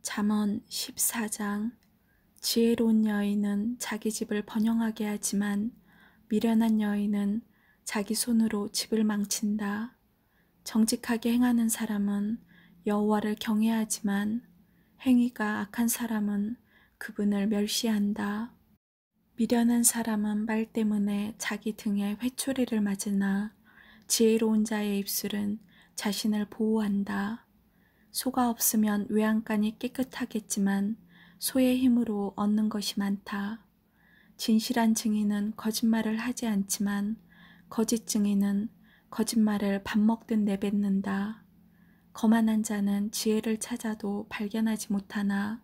잠언 14장. 지혜로운 여인은 자기 집을 번영하게 하지만 미련한 여인은 자기 손으로 집을 망친다. 정직하게 행하는 사람은 여호와를 경외하지만 행위가 악한 사람은 그분을 멸시한다. 미련한 사람은 말 때문에 자기 등에 회초리를 맞으나 지혜로운 자의 입술은 자신을 보호한다. 소가 없으면 외양간이 깨끗하겠지만 소의 힘으로 얻는 것이 많다. 진실한 증인은 거짓말을 하지 않지만 거짓 증인은 거짓말을 밥 먹듯 내뱉는다. 거만한 자는 지혜를 찾아도 발견하지 못하나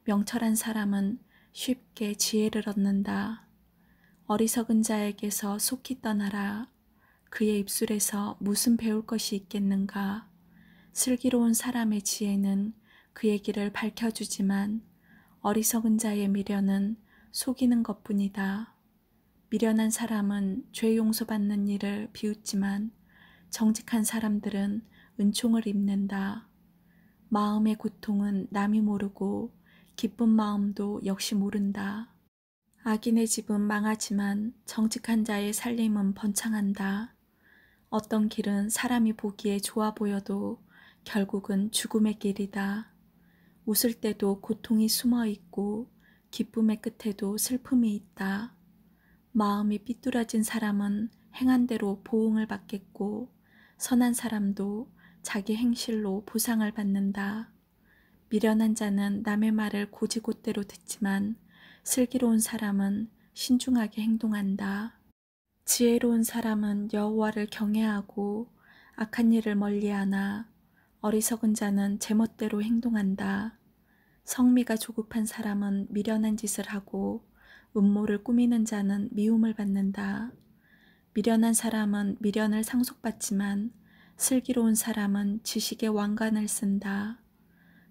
명철한 사람은 쉽게 지혜를 얻는다. 어리석은 자에게서 속히 떠나라. 그의 입술에서 무슨 배울 것이 있겠는가. 슬기로운 사람의 지혜는 그의 길을 밝혀주지만 어리석은 자의 미련은 속이는 것뿐이다. 미련한 사람은 죄 용서받는 일을 비웃지만 정직한 사람들은 은총을 입는다. 마음의 고통은 남이 모르고 기쁜 마음도 역시 모른다. 악인의 집은 망하지만 정직한 자의 살림은 번창한다. 어떤 길은 사람이 보기에 좋아 보여도 결국은 죽음의 길이다. 웃을 때도 고통이 숨어 있고 기쁨의 끝에도 슬픔이 있다. 마음이 삐뚤어진 사람은 행한 대로 보응을 받겠고 선한 사람도 자기 행실로 보상을 받는다. 미련한 자는 남의 말을 고지곳대로 듣지만 슬기로운 사람은 신중하게 행동한다. 지혜로운 사람은 여호와를 경외하고 악한 일을 멀리하나 어리석은 자는 제멋대로 행동한다. 성미가 조급한 사람은 미련한 짓을 하고 음모를 꾸미는 자는 미움을 받는다. 미련한 사람은 미련을 상속받지만 슬기로운 사람은 지식의 왕관을 쓴다.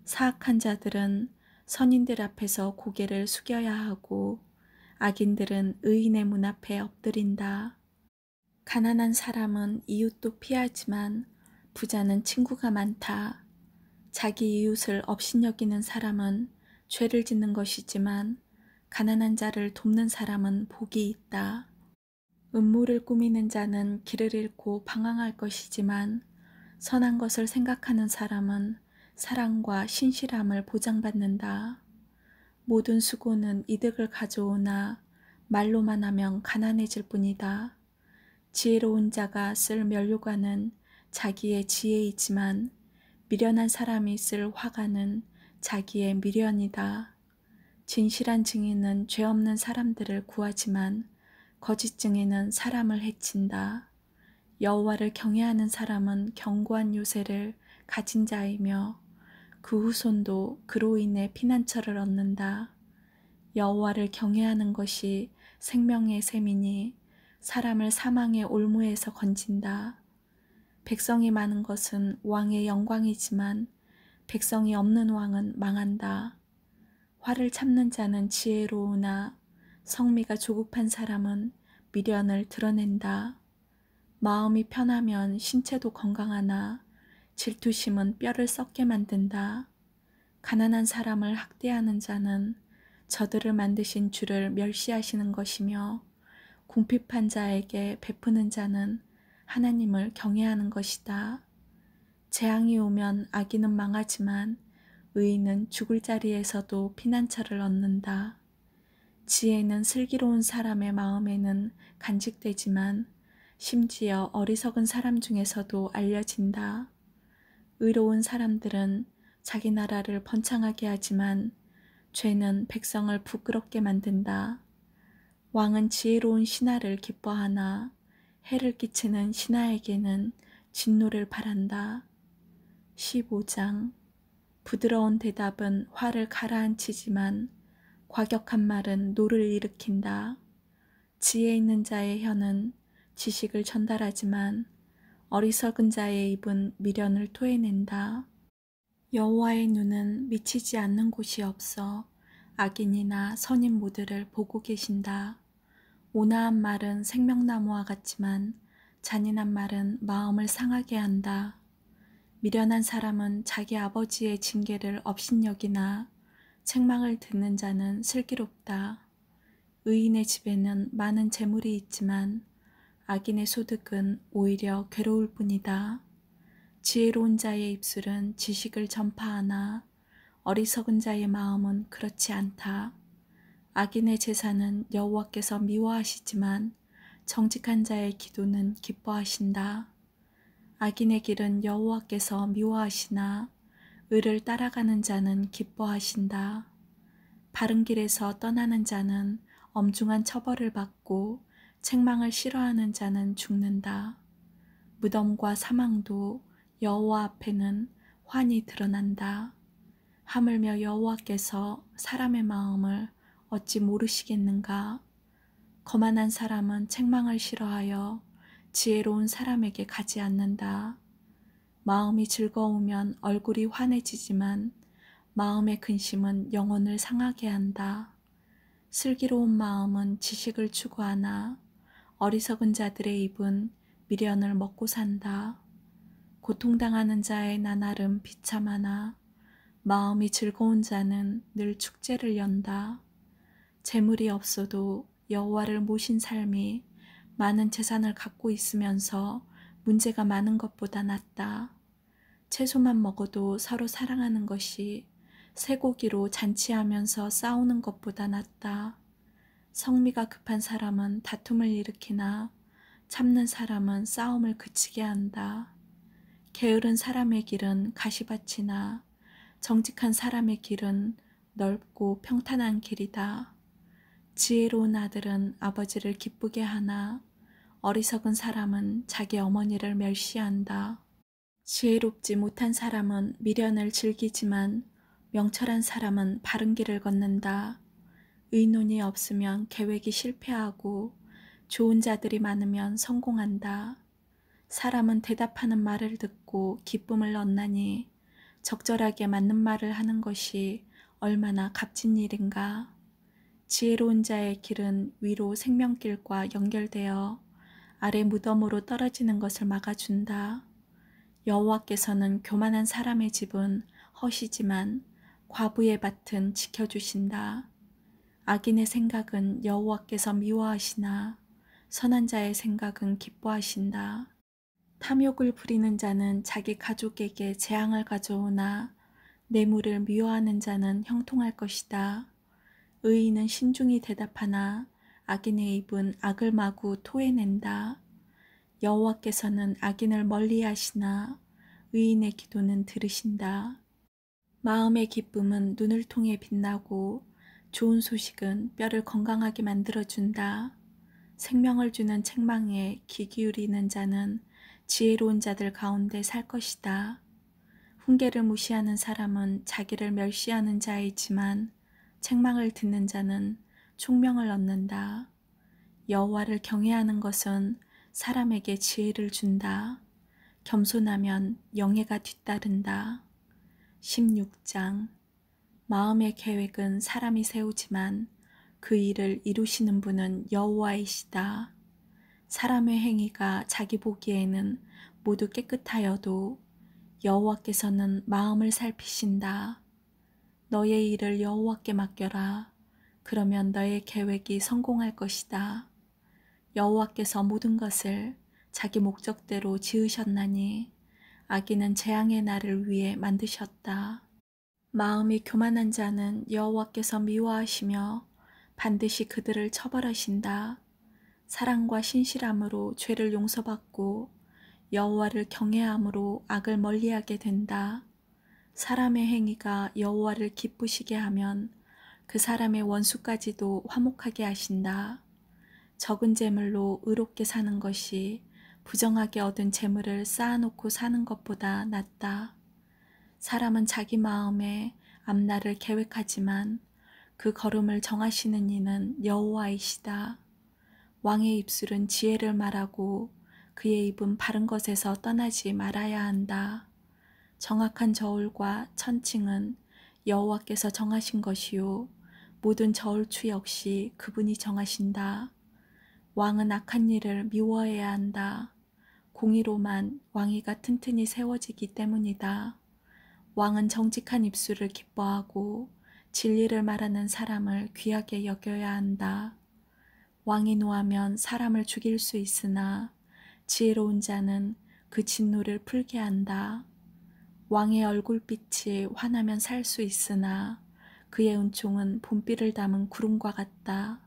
사악한 자들은 선인들 앞에서 고개를 숙여야 하고 악인들은 의인의 문 앞에 엎드린다. 가난한 사람은 이웃도 피하지만 부자는 친구가 많다. 자기 이웃을 업신여기는 사람은 죄를 짓는 것이지만 가난한 자를 돕는 사람은 복이 있다. 음모를 꾸미는 자는 길을 잃고 방황할 것이지만 선한 것을 생각하는 사람은 사랑과 신실함을 보장받는다. 모든 수고는 이득을 가져오나 말로만 하면 가난해질 뿐이다. 지혜로운 자가 쓸 면류관은 자기의 지혜이지만 미련한 사람이 쓸 화관은 자기의 미련이다. 진실한 증인은 죄 없는 사람들을 구하지만 거짓 증인은 사람을 해친다. 여호와를 경외하는 사람은 견고한 요새를 가진 자이며 그 후손도 그로 인해 피난처를 얻는다. 여호와를 경외하는 것이 생명의 셈이니 사람을 사망의 올무에서 건진다. 백성이 많은 것은 왕의 영광이지만 백성이 없는 왕은 망한다. 화를 참는 자는 지혜로우나 성미가 조급한 사람은 미련을 드러낸다. 마음이 편하면 신체도 건강하나 질투심은 뼈를 썩게 만든다. 가난한 사람을 학대하는 자는 저들을 만드신 주를 멸시하시는 것이며 궁핍한 자에게 베푸는 자는 하나님을 경외하는 것이다. 재앙이 오면 악인은 망하지만 의인은 죽을 자리에서도 피난처를 얻는다. 지혜는 슬기로운 사람의 마음에는 간직되지만 심지어 어리석은 사람 중에서도 알려진다. 의로운 사람들은 자기 나라를 번창하게 하지만 죄는 백성을 부끄럽게 만든다. 왕은 지혜로운 신하를 기뻐하나 해를 끼치는 신하에게는 진노를 바란다. 15장. 부드러운 대답은 화를 가라앉히지만 과격한 말은 노를 일으킨다. 지혜 있는 자의 혀는 지식을 전달하지만 어리석은 자의 입은 미련을 토해낸다. 여호와의 눈은 미치지 않는 곳이 없어 악인이나 선인 모두를 보고 계신다. 온화한 말은 생명나무와 같지만 잔인한 말은 마음을 상하게 한다. 미련한 사람은 자기 아버지의 징계를 업신여기나 책망을 듣는 자는 슬기롭다. 의인의 집에는 많은 재물이 있지만 악인의 소득은 오히려 괴로울 뿐이다. 지혜로운 자의 입술은 지식을 전파하나 어리석은 자의 마음은 그렇지 않다. 악인의 제사는 여호와께서 미워하시지만 정직한 자의 기도는 기뻐하신다. 악인의 길은 여호와께서 미워하시나 의를 따라가는 자는 기뻐하신다. 바른 길에서 떠나는 자는 엄중한 처벌을 받고 책망을 싫어하는 자는 죽는다. 무덤과 사망도 여호와 앞에는 환히 드러난다. 하물며 여호와께서 사람의 마음을 어찌 모르시겠는가? 거만한 사람은 책망을 싫어하여 지혜로운 사람에게 가지 않는다. 마음이 즐거우면 얼굴이 환해지지만 마음의 근심은 영혼을 상하게 한다. 슬기로운 마음은 지식을 추구하나 어리석은 자들의 입은 미련을 먹고 산다. 고통당하는 자의 나날은 비참하나 마음이 즐거운 자는 늘 축제를 연다. 재물이 없어도 여호와를 모신 삶이 많은 재산을 갖고 있으면서 문제가 많은 것보다 낫다. 채소만 먹어도 서로 사랑하는 것이 쇠고기로 잔치하면서 싸우는 것보다 낫다. 성미가 급한 사람은 다툼을 일으키나 참는 사람은 싸움을 그치게 한다. 게으른 사람의 길은 가시밭이나 정직한 사람의 길은 넓고 평탄한 길이다. 지혜로운 아들은 아버지를 기쁘게 하나 어리석은 사람은 자기 어머니를 멸시한다. 지혜롭지 못한 사람은 미련을 즐기지만 명철한 사람은 바른 길을 걷는다. 의논이 없으면 계획이 실패하고 좋은 자들이 많으면 성공한다. 사람은 대답하는 말을 듣고 기쁨을 얻나니 적절하게 맞는 말을 하는 것이 얼마나 값진 일인가. 지혜로운 자의 길은 위로 생명길과 연결되어 아래 무덤으로 떨어지는 것을 막아준다. 여호와께서는 교만한 사람의 집은 허시지만 과부의 밭은 지켜주신다. 악인의 생각은 여호와께서 미워하시나 선한 자의 생각은 기뻐하신다. 탐욕을 부리는 자는 자기 가족에게 재앙을 가져오나 뇌물을 미워하는 자는 형통할 것이다. 의인은 신중히 대답하나 악인의 입은 악을 마구 토해낸다. 여호와께서는 악인을 멀리하시나 의인의 기도는 들으신다. 마음의 기쁨은 눈을 통해 빛나고 좋은 소식은 뼈를 건강하게 만들어준다. 생명을 주는 책망에 귀 기울이는 자는 지혜로운 자들 가운데 살 것이다. 훈계를 무시하는 사람은 자기를 멸시하는 자이지만 책망을 듣는 자는 총명을 얻는다. 여호와를 경외하는 것은 사람에게 지혜를 준다. 겸손하면 영예가 뒤따른다. 16장. 마음의 계획은 사람이 세우지만 그 일을 이루시는 분은 여호와이시다. 사람의 행위가 자기 보기에는 모두 깨끗하여도 여호와께서는 마음을 살피신다. 너의 일을 여호와께 맡겨라. 그러면 너의 계획이 성공할 것이다. 여호와께서 모든 것을 자기 목적대로 지으셨나니 악인은 재앙의 날을 위해 만드셨다. 마음이 교만한 자는 여호와께서 미워하시며 반드시 그들을 처벌하신다. 사랑과 신실함으로 죄를 용서받고 여호와를 경외함으로 악을 멀리하게 된다. 사람의 행위가 여호와를 기쁘시게 하면 그 사람의 원수까지도 화목하게 하신다. 적은 재물로 의롭게 사는 것이 부정하게 얻은 재물을 쌓아놓고 사는 것보다 낫다. 사람은 자기 마음에 앞날을 계획하지만 그 걸음을 정하시는 이는 여호와이시다. 왕의 입술은 지혜를 말하고 그의 입은 바른 것에서 떠나지 말아야 한다. 정확한 저울과 천칭은 여호와께서 정하신 것이요 모든 저울추 역시 그분이 정하신다. 왕은 악한 일을 미워해야 한다. 공의로만 왕위가 튼튼히 세워지기 때문이다. 왕은 정직한 입술을 기뻐하고 진리를 말하는 사람을 귀하게 여겨야 한다. 왕이 노하면 사람을 죽일 수 있으나 지혜로운 자는 그 진노를 풀게 한다. 왕의 얼굴빛이 환하면 살 수 있으나 그의 은총은 봄비를 담은 구름과 같다.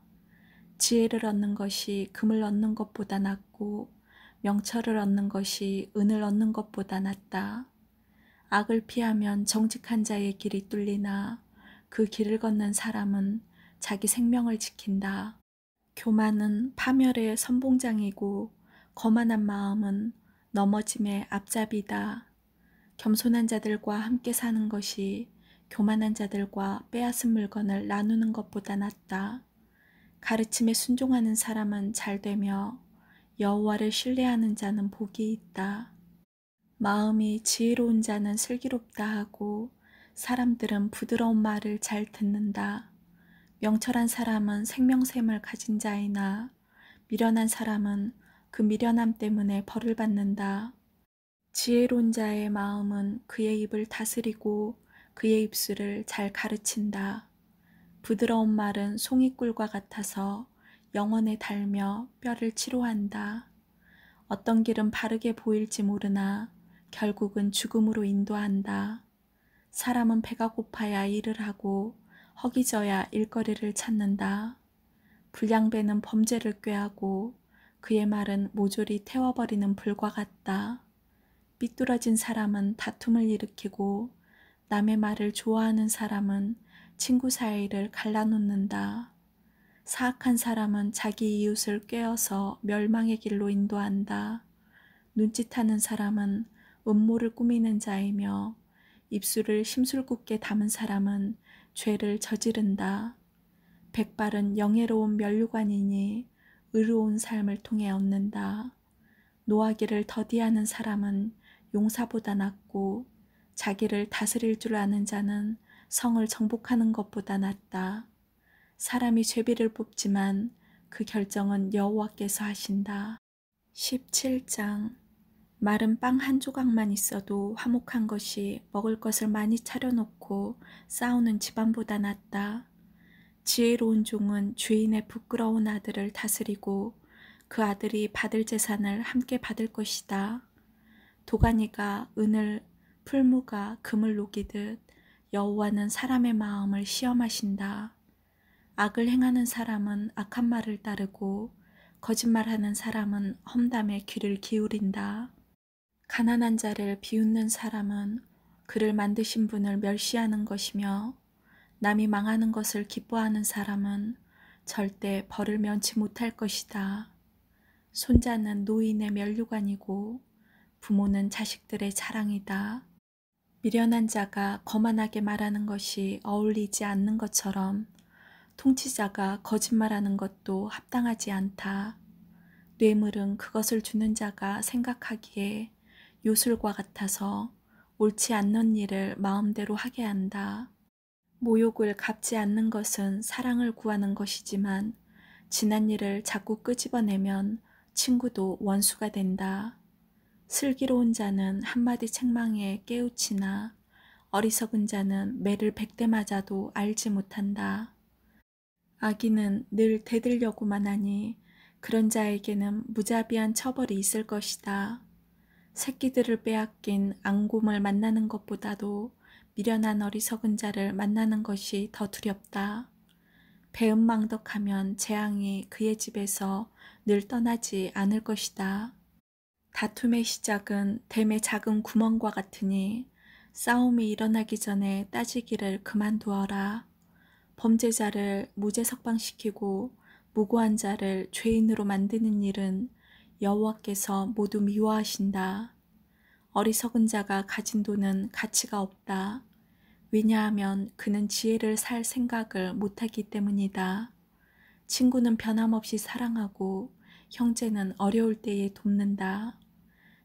지혜를 얻는 것이 금을 얻는 것보다 낫고 명철을 얻는 것이 은을 얻는 것보다 낫다. 악을 피하면 정직한 자의 길이 뚫리나 그 길을 걷는 사람은 자기 생명을 지킨다. 교만은 파멸의 선봉장이고 거만한 마음은 넘어짐의 앞잡이다. 겸손한 자들과 함께 사는 것이 교만한 자들과 빼앗은 물건을 나누는 것보다 낫다. 가르침에 순종하는 사람은 잘되며 여호와를 신뢰하는 자는 복이 있다. 마음이 지혜로운 자는 슬기롭다 하고 사람들은 부드러운 말을 잘 듣는다. 명철한 사람은 생명샘을 가진 자이나 미련한 사람은 그 미련함 때문에 벌을 받는다. 지혜로운 자의 마음은 그의 입을 다스리고 그의 입술을 잘 가르친다. 부드러운 말은 송이꿀과 같아서 영혼에 닳며 뼈를 치료한다. 어떤 길은 바르게 보일지 모르나 결국은 죽음으로 인도한다. 사람은 배가 고파야 일을 하고 허기져야 일거리를 찾는다. 불량배는 범죄를 꾀하고 그의 말은 모조리 태워버리는 불과 같다. 삐뚤어진 사람은 다툼을 일으키고 남의 말을 좋아하는 사람은 친구 사이를 갈라놓는다. 사악한 사람은 자기 이웃을 꾀어서 멸망의 길로 인도한다. 눈짓하는 사람은 음모를 꾸미는 자이며 입술을 심술궂게 담은 사람은 죄를 저지른다. 백발은 영예로운 면류관이니 의로운 삶을 통해 얻는다. 노하기를 더디하는 사람은 용사보다 낫고 자기를 다스릴 줄 아는 자는 성을 정복하는 것보다 낫다. 사람이 죄비를 뽑지만 그 결정은 여호와께서 하신다. 17장. 마른 빵 한 조각만 있어도 화목한 것이 먹을 것을 많이 차려놓고 싸우는 집안보다 낫다. 지혜로운 종은 주인의 부끄러운 아들을 다스리고 그 아들이 받을 재산을 함께 받을 것이다. 도가니가 은을, 풀무가 금을 녹이듯 여호와는 사람의 마음을 시험하신다. 악을 행하는 사람은 악한 말을 따르고 거짓말하는 사람은 험담에 귀를 기울인다. 가난한 자를 비웃는 사람은 그를 만드신 분을 멸시하는 것이며 남이 망하는 것을 기뻐하는 사람은 절대 벌을 면치 못할 것이다. 손자는 노인의 면류관이고 부모는 자식들의 자랑이다. 미련한 자가 거만하게 말하는 것이 어울리지 않는 것처럼 통치자가 거짓말하는 것도 합당하지 않다. 뇌물은 그것을 주는 자가 생각하기에 요술과 같아서 옳지 않는 일을 마음대로 하게 한다. 모욕을 갚지 않는 것은 사랑을 구하는 것이지만 지난 일을 자꾸 끄집어내면 친구도 원수가 된다. 슬기로운 자는 한마디 책망에 깨우치나 어리석은 자는 매를 100대 맞아도 알지 못한다. 악인은 늘 대들려고만 하니 그런 자에게는 무자비한 처벌이 있을 것이다. 새끼들을 빼앗긴 앙곰을 만나는 것보다도 미련한 어리석은 자를 만나는 것이 더 두렵다. 배은망덕하면 재앙이 그의 집에서 늘 떠나지 않을 것이다. 다툼의 시작은 댐의 작은 구멍과 같으니 싸움이 일어나기 전에 따지기를 그만두어라. 범죄자를 무죄 석방시키고 무고한 자를 죄인으로 만드는 일은 여호와께서 모두 미워하신다. 어리석은 자가 가진 돈은 가치가 없다. 왜냐하면 그는 지혜를 살 생각을 못하기 때문이다. 친구는 변함없이 사랑하고 형제는 어려울 때에 돕는다.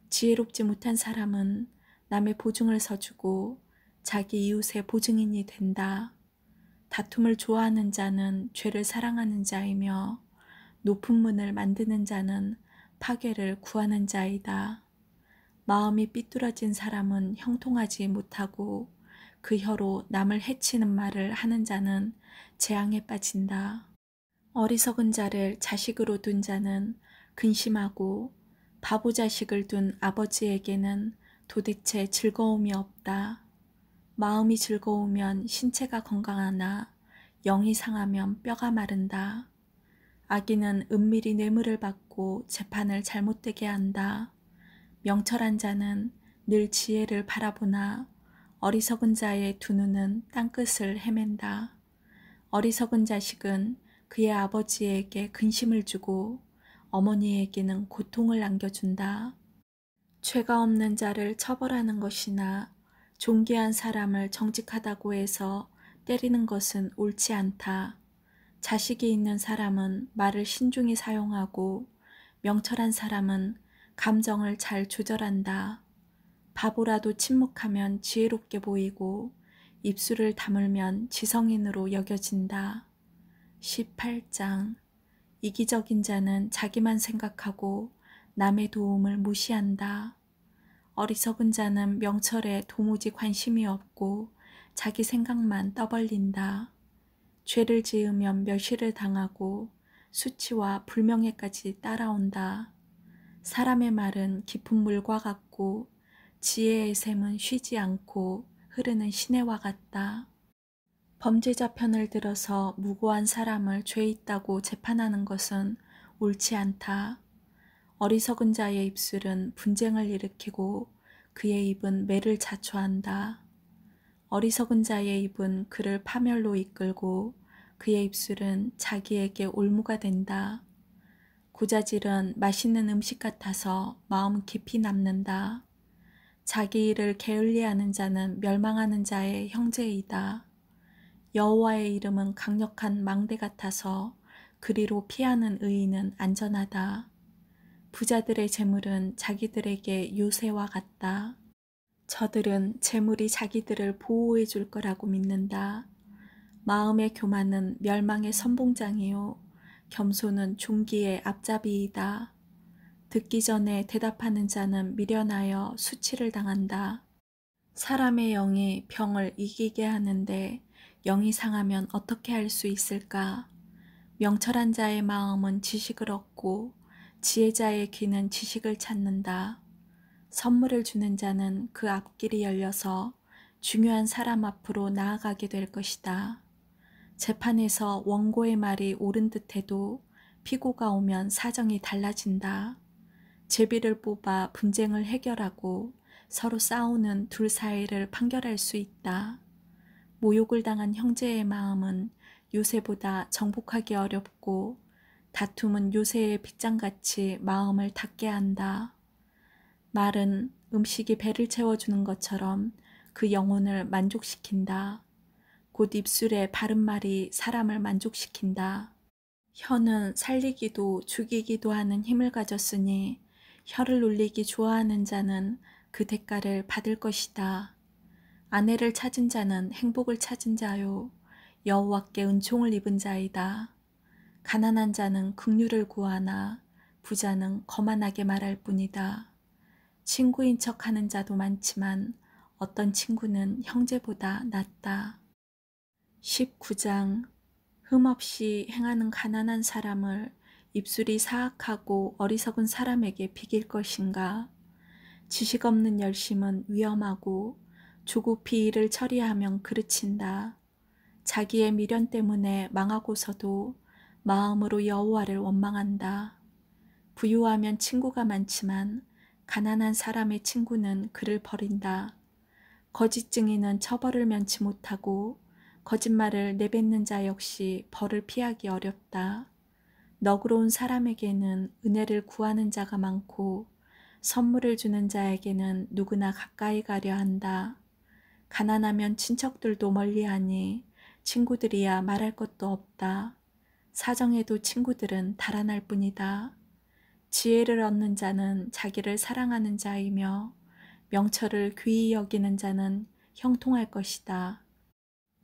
지혜롭지 못한 사람은 남의 보증을 서주고 자기 이웃의 보증인이 된다. 다툼을 좋아하는 자는 죄를 사랑하는 자이며 높은 문을 만드는 자는 파괴를 구하는 자이다. 마음이 삐뚤어진 사람은 형통하지 못하고 그 혀로 남을 해치는 말을 하는 자는 재앙에 빠진다. 어리석은 자를 자식으로 둔 자는 근심하고 바보 자식을 둔 아버지에게는 도대체 즐거움이 없다. 마음이 즐거우면 신체가 건강하나 영이 상하면 뼈가 마른다. 악인은 은밀히 뇌물을 받고 재판을 잘못되게 한다. 명철한 자는 늘 지혜를 바라보나 어리석은 자의 두 눈은 땅끝을 헤맨다. 어리석은 자식은 그의 아버지에게 근심을 주고 어머니에게는 고통을 안겨준다. 죄가 없는 자를 처벌하는 것이나 존귀한 사람을 정직하다고 해서 때리는 것은 옳지 않다. 자식이 있는 사람은 말을 신중히 사용하고 명철한 사람은 감정을 잘 조절한다. 바보라도 침묵하면 지혜롭게 보이고 입술을 다물면 지성인으로 여겨진다. 18장. 이기적인 자는 자기만 생각하고 남의 도움을 무시한다. 어리석은 자는 명철에 도무지 관심이 없고 자기 생각만 떠벌린다. 죄를 지으면 멸시를 당하고 수치와 불명예까지 따라온다. 사람의 말은 깊은 물과 같고 지혜의 샘은 쉬지 않고 흐르는 시내와 같다. 범죄자 편을 들어서 무고한 사람을 죄 있다고 재판하는 것은 옳지 않다. 어리석은 자의 입술은 분쟁을 일으키고 그의 입은 매를 자초한다. 어리석은 자의 입은 그를 파멸로 이끌고 그의 입술은 자기에게 올무가 된다. 고자질은 맛있는 음식 같아서 마음 깊이 남는다. 자기 일을 게을리하는 자는 멸망하는 자의 형제이다. 여호와의 이름은 강력한 망대 같아서 그리로 피하는 의인은 안전하다. 부자들의 재물은 자기들에게 요새와 같다. 저들은 재물이 자기들을 보호해 줄 거라고 믿는다. 마음의 교만은 멸망의 선봉장이요 겸손은 종기의 앞잡이이다. 듣기 전에 대답하는 자는 미련하여 수치를 당한다. 사람의 영이 병을 이기게 하는데 영이 상하면 어떻게 할 수 있을까? 명철한 자의 마음은 지식을 얻고 지혜자의 귀는 지식을 찾는다. 선물을 주는 자는 그 앞길이 열려서 중요한 사람 앞으로 나아가게 될 것이다. 재판에서 원고의 말이 옳은 듯해도 피고가 오면 사정이 달라진다. 제비를 뽑아 분쟁을 해결하고 서로 싸우는 둘 사이를 판결할 수 있다. 모욕을 당한 형제의 마음은 요새보다 정복하기 어렵고 다툼은 요새의 빗장같이 마음을 닫게 한다. 말은 음식이 배를 채워주는 것처럼 그 영혼을 만족시킨다. 곧 입술의 바른 말이 사람을 만족시킨다. 혀는 살리기도 죽이기도 하는 힘을 가졌으니 혀를 놀리기 좋아하는 자는 그 대가를 받을 것이다. 아내를 찾은 자는 행복을 찾은 자요 여호와께 은총을 입은 자이다. 가난한 자는 긍휼을 구하나 부자는 거만하게 말할 뿐이다. 친구인 척하는 자도 많지만 어떤 친구는 형제보다 낫다. 19장. 흠없이 행하는 가난한 사람을 입술이 사악하고 어리석은 사람에게 비길 것인가? 지식 없는 열심은 위험하고 조급히 일을 처리하면 그르친다. 자기의 미련 때문에 망하고서도 마음으로 여호와를 원망한다. 부유하면 친구가 많지만 가난한 사람의 친구는 그를 버린다. 거짓 증인은 처벌을 면치 못하고 거짓말을 내뱉는 자 역시 벌을 피하기 어렵다. 너그러운 사람에게는 은혜를 구하는 자가 많고 선물을 주는 자에게는 누구나 가까이 가려 한다. 가난하면 친척들도 멀리하니 친구들이야 말할 것도 없다. 사정에도 친구들은 달아날 뿐이다. 지혜를 얻는 자는 자기를 사랑하는 자이며 명철을 귀히 여기는 자는 형통할 것이다.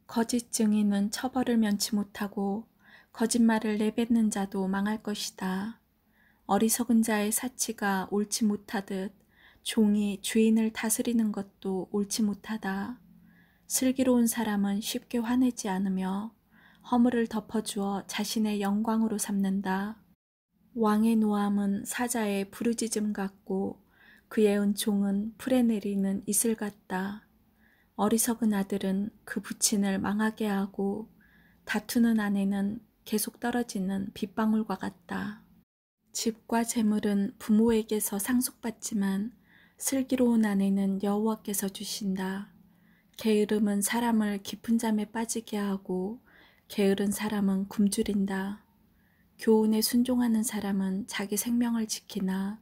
거짓 증인은 처벌을 면치 못하고 거짓말을 내뱉는 자도 망할 것이다. 어리석은 자의 사치가 옳지 못하듯 종이 주인을 다스리는 것도 옳지 못하다. 슬기로운 사람은 쉽게 화내지 않으며 허물을 덮어주어 자신의 영광으로 삼는다. 왕의 노함은 사자의 부르짖음 같고 그의 은총은 풀에 내리는 이슬 같다. 어리석은 아들은 그 부친을 망하게 하고 다투는 아내는 계속 떨어지는 빗방울과 같다. 집과 재물은 부모에게서 상속받지만 슬기로운 아내는 여호와께서 주신다. 게으름은 사람을 깊은 잠에 빠지게 하고 게으른 사람은 굶주린다. 교훈에 순종하는 사람은 자기 생명을 지키나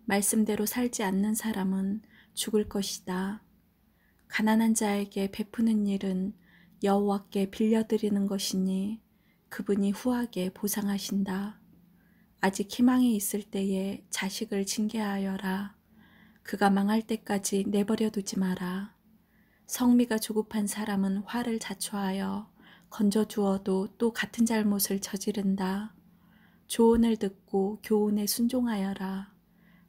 말씀대로 살지 않는 사람은 죽을 것이다. 가난한 자에게 베푸는 일은 여호와께 빌려드리는 것이니 그분이 후하게 보상하신다. 아직 희망이 있을 때에 자식을 징계하여라. 그가 망할 때까지 내버려 두지 마라. 성미가 조급한 사람은 화를 자초하여 건져주어도 또 같은 잘못을 저지른다. 조언을 듣고 교훈에 순종하여라.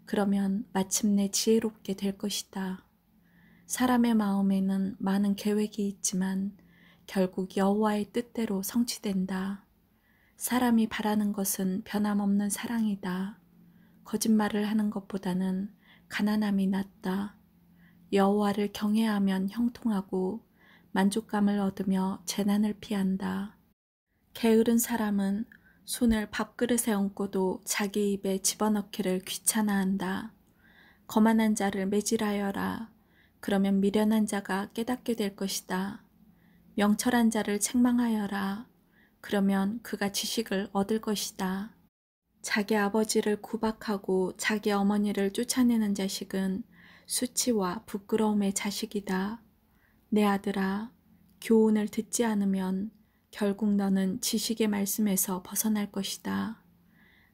그러면 마침내 지혜롭게 될 것이다. 사람의 마음에는 많은 계획이 있지만 결국 여호와의 뜻대로 성취된다. 사람이 바라는 것은 변함없는 사랑이다. 거짓말을 하는 것보다는 가난함이 낫다. 여호와를 경외하면 형통하고 만족감을 얻으며 재난을 피한다. 게으른 사람은 손을 밥그릇에 얹고도 자기 입에 집어넣기를 귀찮아한다. 거만한 자를 매질하여라. 그러면 미련한 자가 깨닫게 될 것이다. 명철한 자를 책망하여라. 그러면 그가 지식을 얻을 것이다. 자기 아버지를 구박하고 자기 어머니를 쫓아내는 자식은 수치와 부끄러움의 자식이다. 내 아들아, 교훈을 듣지 않으면 결국 너는 지식의 말씀에서 벗어날 것이다.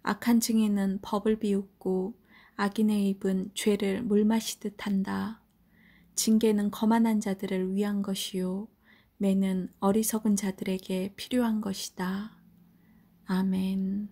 악한 증인은 법을 비웃고 악인의 입은 죄를 물마시듯 한다. 징계는 거만한 자들을 위한 것이요 매는 어리석은 자들에게 필요한 것이다. 아멘.